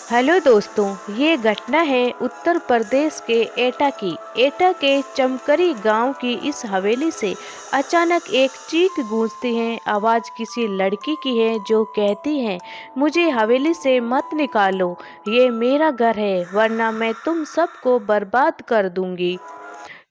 Hello दोस्तों, ये घटना है उत्तर प्रदेश के एटा की। एटा के चमकरी गांव की इस हवेली से अचानक एक चीख गूंजती है। आवाज़ किसी लड़की की है जो कहती है, मुझे हवेली से मत निकालो, ये मेरा घर है, वरना मैं तुम सबको बर्बाद कर दूंगी।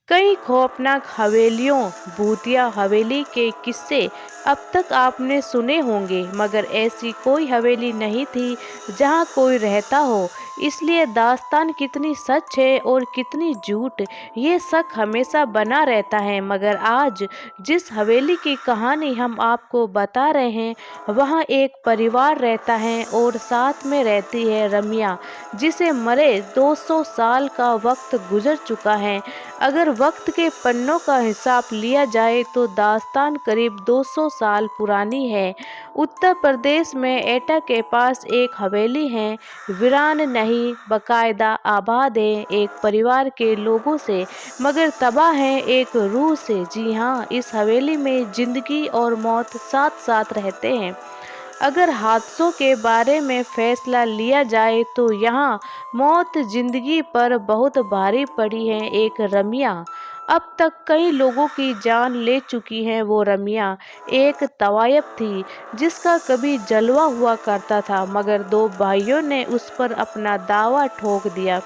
कई खौफनाक हवेलियों, भूतिया हवेली के किस्से अब तक आपने सुने होंगे, मगर ऐसी कोई हवेली नहीं थी जहां कोई रहता हो। इसलिए दास्तान कितनी सच है और कितनी झूठ, ये शक हमेशा बना रहता है। मगर आज जिस हवेली की कहानी हम आपको बता रहे हैं, वहाँ एक परिवार रहता है और साथ में रहती है रम्या, जिसे मरे 200 साल का वक्त गुजर चुका है। अगर वक्त के पन्नों का हिसाब लिया जाए तो दास्तान करीब 200 साल पुरानी है। उत्तर प्रदेश में एटा के पास एक हवेली है, वीरान नहीं, बाकायदा आबाद है एक परिवार के लोगों से, मगर तबाह है एक रूह से। जी हाँ, इस हवेली में जिंदगी और मौत साथ साथ रहते हैं। अगर हादसों के बारे में फैसला लिया जाए तो यहाँ मौत जिंदगी पर बहुत भारी पड़ी है। एक रमिया अब तक कई लोगों की जान ले चुकी है। वो रमिया एक तवायफ थी जिसका कभी जलवा हुआ करता था, मगर दो भाइयों ने उस पर अपना दावा ठोक दिया।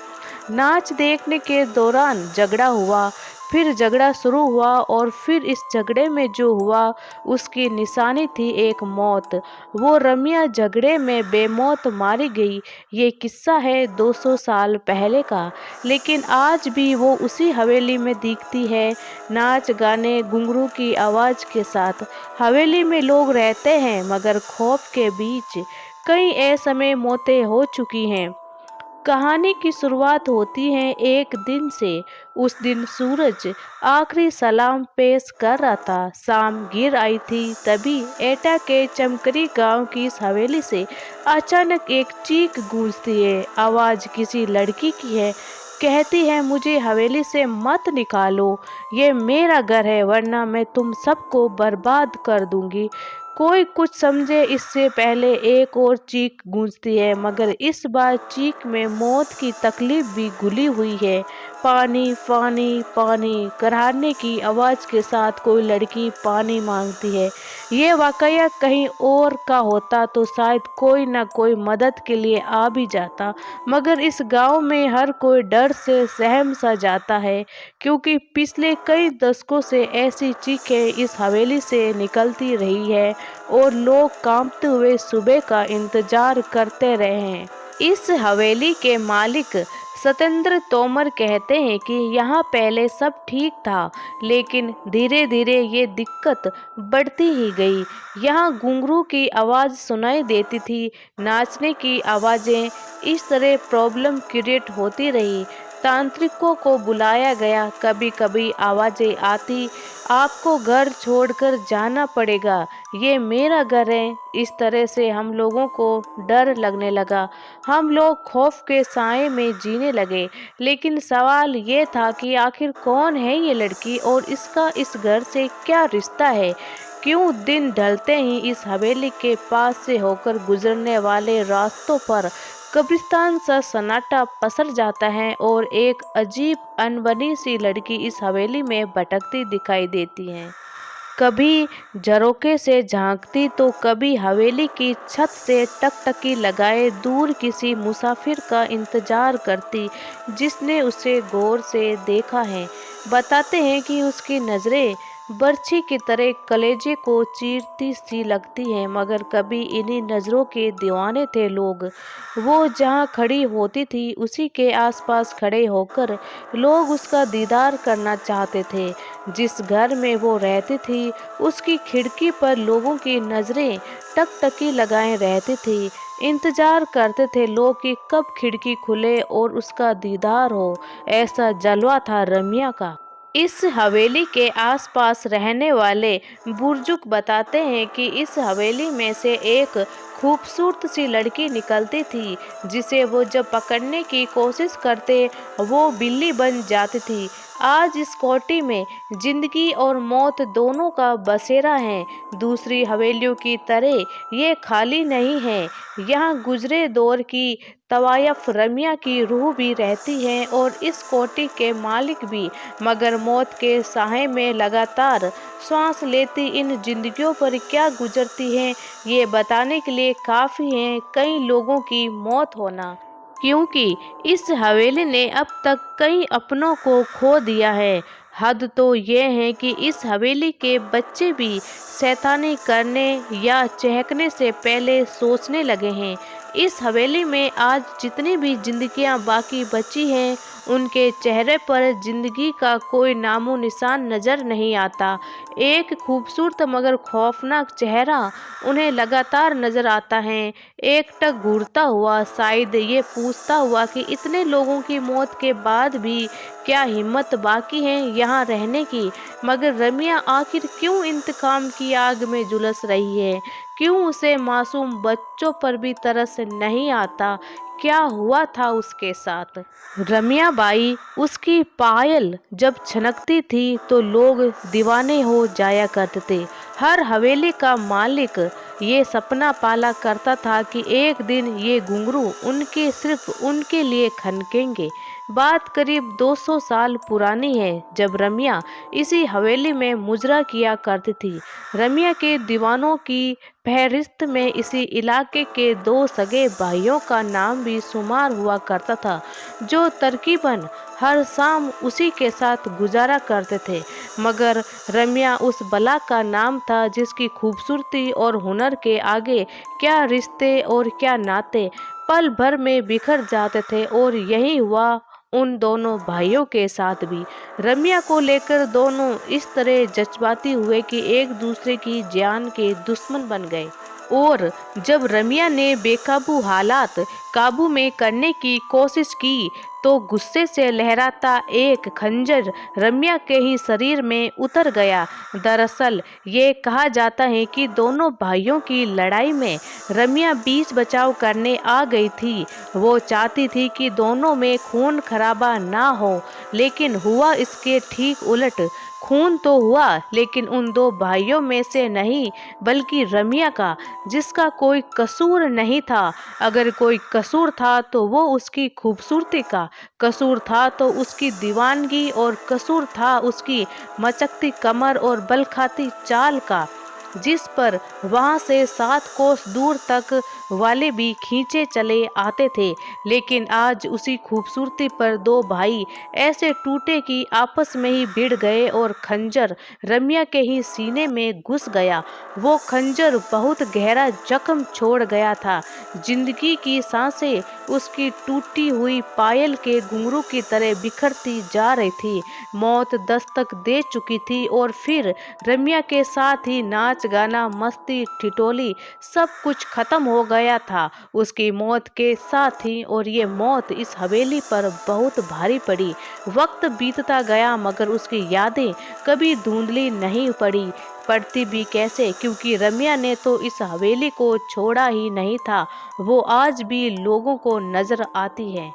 नाच देखने के दौरान झगड़ा हुआ, फिर झगड़ा शुरू हुआ और फिर इस झगड़े में जो हुआ उसकी निशानी थी एक मौत। वो रमिया झगड़े में बेमौत मारी गई। ये किस्सा है 200 साल पहले का, लेकिन आज भी वो उसी हवेली में दिखती है, नाच गाने घुंघरू की आवाज़ के साथ। हवेली में लोग रहते हैं, मगर खौफ के बीच कई असमय मौतें हो चुकी हैं। कहानी की शुरुआत होती है एक दिन से। उस दिन सूरज आखिरी सलाम पेश कर रहा था, शाम गिर आई थी। तभी एटा के चमकरी गांव की इस हवेली से अचानक एक चीख गूंजती है। आवाज़ किसी लड़की की है, कहती है, मुझे हवेली से मत निकालो, ये मेरा घर है, वरना मैं तुम सबको बर्बाद कर दूंगी। कोई कुछ समझे इससे पहले एक और चीख गूंजती है, मगर इस बार चीख में मौत की तकलीफ भी घुली हुई है। पानी पानी पानी कराहने की आवाज़ के साथ कोई लड़की पानी मांगती है। ये वाकया कहीं और का होता तो शायद कोई ना कोई मदद के लिए आ भी जाता, मगर इस गांव में हर कोई डर से सहम सा जाता है, क्योंकि पिछले कई दशकों से ऐसी चीखें इस हवेली से निकलती रही है और लोग कांपते हुए सुबह का इंतजार करते रहे हैं। इस हवेली के मालिक सतेंद्र तोमर कहते हैं कि यहाँ पहले सब ठीक था, लेकिन धीरे धीरे ये दिक्कत बढ़ती ही गई। यहाँ घुंघरू की आवाज़ सुनाई देती थी, नाचने की आवाज़ें, इस तरह प्रॉब्लम क्रिएट होती रही। तांत्रिकों को बुलाया गया, कभी कभी आवाज़ें आती, आपको घर छोड़कर जाना पड़ेगा, ये मेरा घर है। इस तरह से हम लोगों को डर लगने लगा। हम लोग खौफ के साए में जीने लगे। लेकिन सवाल ये था कि आखिर कौन है ये लड़की और इसका इस घर से क्या रिश्ता है? क्यों दिन ढलते ही इस हवेली के पास से होकर गुजरने वाले रास्तों पर कब्रिस्तान सा सन्नाटा पसर जाता है और एक अजीब अनबनी सी लड़की इस हवेली में भटकती दिखाई देती है। कभी झरोखे से झांकती तो कभी हवेली की छत से टकटकी लगाए दूर किसी मुसाफिर का इंतजार करती जिसने उसे गौर से देखा है। बताते हैं कि उसकी नज़रें बर्छी की तरह कलेजे को चीरती सी लगती हैं, मगर कभी इन्हीं नज़रों के दीवाने थे लोग। वो जहाँ खड़ी होती थी उसी के आसपास खड़े होकर लोग उसका दीदार करना चाहते थे। जिस घर में वो रहती थी उसकी खिड़की पर लोगों की नज़रें टकटकी लगाए रहती थी। इंतजार करते थे लोग कि कब खिड़की खुले और उसका दीदार हो। ऐसा जलवा था रमिया का। इस हवेली के आसपास रहने वाले बुजुर्ग बताते हैं कि इस हवेली में से एक खूबसूरत सी लड़की निकलती थी, जिसे वो जब पकड़ने की कोशिश करते वो बिल्ली बन जाती थी। आज इस कोठी में जिंदगी और मौत दोनों का बसेरा है। दूसरी हवेलियों की तरह ये खाली नहीं है। यहाँ गुजरे दौर की तवायफ रमिया की रूह भी रहती है और इस कोठी के मालिक भी। मगर मौत के साए में लगातार सांस लेती इन जिंदगियों पर क्या गुजरती है, ये बताने के लिए काफ़ी है कई लोगों की मौत होना। क्योंकि इस हवेली ने अब तक कई अपनों को खो दिया है। हद तो ये है कि इस हवेली के बच्चे भी शैतानी करने या चहकने से पहले सोचने लगे हैं। इस हवेली में आज जितनी भी जिंदगियां बाकी बची हैं, उनके चेहरे पर जिंदगी का कोई नामो निशान नजर नहीं आता। एक खूबसूरत मगर खौफनाक चेहरा उन्हें लगातार नजर आता है, एकटक घूरता हुआ, शायद ये पूछता हुआ कि इतने लोगों की मौत के बाद भी क्या हिम्मत बाकी है यहाँ रहने की। मगर रमिया आखिर क्यों इंतकाम की आग में झुलस रही है? क्यों उसे मासूम बच्चों पर भी तरस नहीं आता? क्या हुआ था उसके साथ? रमिया बाई, उसकी पायल जब छनकती थी तो लोग दीवाने हो जाया करते थे। हर हवेली का मालिक ये सपना पाला करता था कि एक दिन ये घुंघरू उनके सिर्फ उनके लिए खनकेंगे। बात करीब 200 साल पुरानी है, जब रमिया इसी हवेली में मुजरा किया करती थी। रमिया के दीवानों की फहरिस्त में इसी इलाके के 2 सगे भाइयों का नाम भी शुमार हुआ करता था, जो तरकीबन हर शाम उसी के साथ गुजारा करते थे। मगर रमिया उस बला का नाम था जिसकी खूबसूरती और हुनर के आगे क्या रिश्ते और क्या नाते पल भर में बिखर जाते थे। और यही हुआ उन दोनों भाइयों के साथ भी। रमिया को लेकर दोनों इस तरह जज्बाती हुए कि एक दूसरे की जान के दुश्मन बन गए। और जब रमिया ने बेकाबू हालात काबू में करने की कोशिश की तो गुस्से से लहराता एक खंजर रमिया के ही शरीर में उतर गया। दरअसल ये कहा जाता है कि दोनों भाइयों की लड़ाई में रमिया बीच बचाव करने आ गई थी। वो चाहती थी कि दोनों में खून खराबा ना हो, लेकिन हुआ इसके ठीक उलट। खून तो हुआ, लेकिन उन 2 भाइयों में से नहीं, बल्कि रमिया का, जिसका कोई कसूर नहीं था। अगर कोई कसूर था तो वो उसकी खूबसूरती का, कसूर था तो उसकी दीवानगी, और कसूर था उसकी मचकती कमर और बलखाती चाल का, जिस पर वहां से 7 कोस दूर तक वाले भी खींचे चले आते थे। लेकिन आज उसी खूबसूरती पर 2 भाई ऐसे टूटे कि आपस में ही भिड़ गए और खंजर रमिया के ही सीने में घुस गया। वो खंजर बहुत गहरा जख्म छोड़ गया था। जिंदगी की सांसें उसकी टूटी हुई पायल के घुंघरू की तरह बिखरती जा रही थी। मौत दस्तक दे चुकी थी और फिर रमिया के साथ ही नाच गाना, मस्ती, ठिठोली, सब कुछ खत्म हो गया था उसकी मौत के साथ ही। और ये मौत इस हवेली पर बहुत भारी पड़ी। वक्त बीतता गया मगर उसकी यादें कभी धुंधली नहीं पड़ती भी कैसे, क्योंकि रमिया ने तो इस हवेली को छोड़ा ही नहीं था। वो आज भी लोगों को नजर आती है,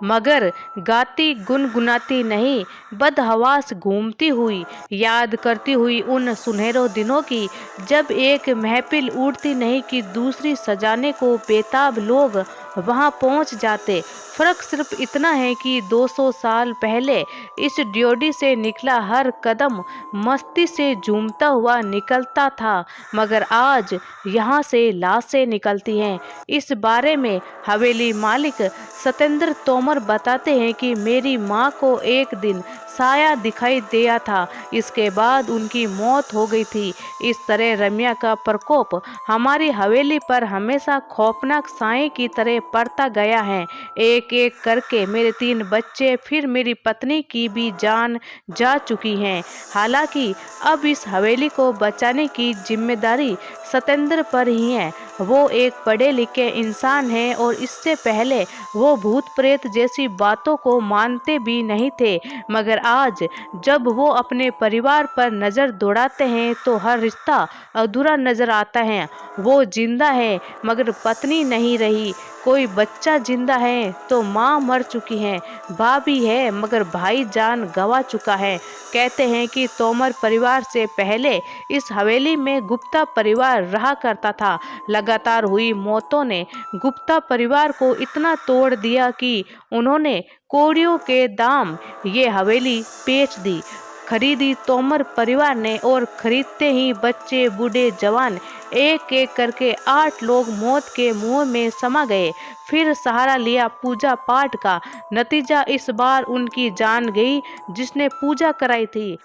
मगर गाती गुनगुनाती नहीं, बदहवास घूमती हुई, याद करती हुई उन सुनहरों दिनों की, जब एक महफिल उड़ती नहीं कि दूसरी सजाने को बेताब लोग वहां पहुंच जाते। फर्क सिर्फ इतना है कि 200 साल पहले इस ड्योढ़ी से निकला हर कदम मस्ती से झूमता हुआ निकलता था, मगर आज यहाँ से लाशें निकलती हैं। इस बारे में हवेली मालिक सतेंद्र तोमर बताते हैं कि मेरी माँ को एक दिन साया दिखाई दिया था, इसके बाद उनकी मौत हो गई थी। इस तरह रमिया का प्रकोप हमारी हवेली पर हमेशा खौफनाक साए की तरह पड़ता गया है। एक एक करके मेरे 3 बच्चे, फिर मेरी पत्नी की भी जान जा चुकी है। हालांकि अब इस हवेली को बचाने की जिम्मेदारी सतेंद्र पर ही है। वो एक पढ़े लिखे इंसान हैं और इससे पहले वो भूत प्रेत जैसी बातों को मानते भी नहीं थे, मगर आज जब वो अपने परिवार पर नज़र दौड़ाते हैं तो हर रिश्ता अधूरा नजर आता है। वो जिंदा है मगर पत्नी नहीं रही, कोई बच्चा जिंदा है तो माँ मर चुकी है, भाभी है मगर भाई जान गंवा चुका है। कहते हैं कि तोमर परिवार से पहले इस हवेली में गुप्ता परिवार रहा करता था। लगातार हुई मौतों ने गुप्ता परिवार को इतना तोड़ दिया कि उन्होंने कौड़ियों के दाम ये हवेली बेच दी। खरीदी तोमर परिवार ने और खरीदते ही बच्चे बूढ़े जवान एक एक करके 8 लोग मौत के मुंह में समा गए। फिर सहारा लिया पूजा पाठ का, नतीजा इस बार उनकी जान गई जिसने पूजा कराई थी।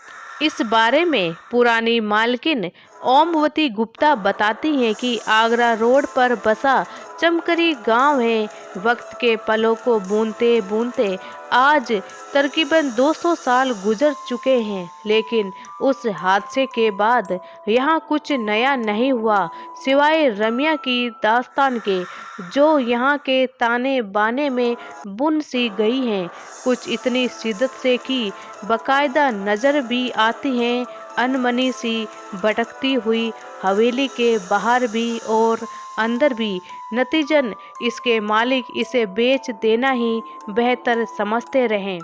इस बारे में पुरानी मालकिन ओमवती गुप्ता बताती हैं कि आगरा रोड पर बसा चमकरी गांव है। वक्त के पलों को बूनते बूनते आज तकरीबन 200 साल गुजर चुके हैं, लेकिन उस हादसे के बाद यहाँ कुछ नया नहीं हुआ सिवाय रमिया की दास्तान के, जो यहाँ के ताने बाने में बुन सी गई हैं। कुछ इतनी शिद्दत से कि बाकायदा नज़र भी आती हैं। अनमनी सी भटकती हुई हवेली के बाहर भी और अंदर भी। नतीजन इसके मालिक इसे बेच देना ही बेहतर समझते रहें।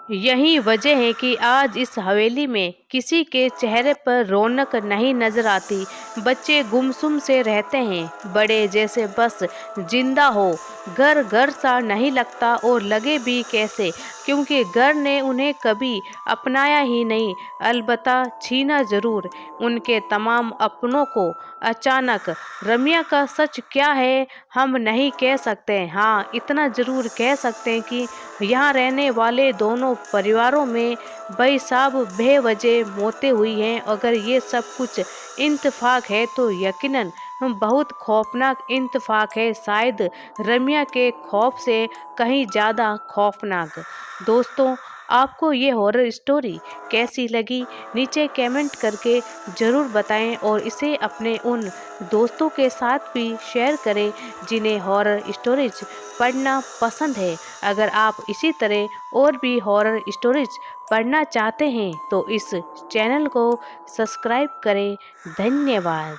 यही वजह है कि आज इस हवेली में किसी के चेहरे पर रौनक नहीं नजर आती। बच्चे गुमसुम से रहते हैं, बड़े जैसे बस जिंदा हो। घर घर सा नहीं लगता और लगे भी कैसे, क्योंकि घर ने उन्हें कभी अपनाया ही नहीं, अलबत्ता छीना जरूर उनके तमाम अपनों को अचानक। रमिया का सच क्या है हम नहीं कह सकते। हाँ, इतना जरूर कह सकते हैं कि यहाँ रहने वाले दोनों परिवारों में बेहिसाब बेवजह मौतें हुई हैं। अगर ये सब कुछ इत्तेफाक है तो यकीनन बहुत खौफनाक इत्तेफाक है, शायद रमिया के खौफ से कहीं ज़्यादा खौफनाक। दोस्तों, आपको ये हॉरर स्टोरी कैसी लगी नीचे कमेंट करके ज़रूर बताएं और इसे अपने उन दोस्तों के साथ भी शेयर करें जिन्हें हॉरर स्टोरीज पढ़ना पसंद है। अगर आप इसी तरह और भी हॉरर स्टोरीज पढ़ना चाहते हैं तो इस चैनल को सब्सक्राइब करें। धन्यवाद।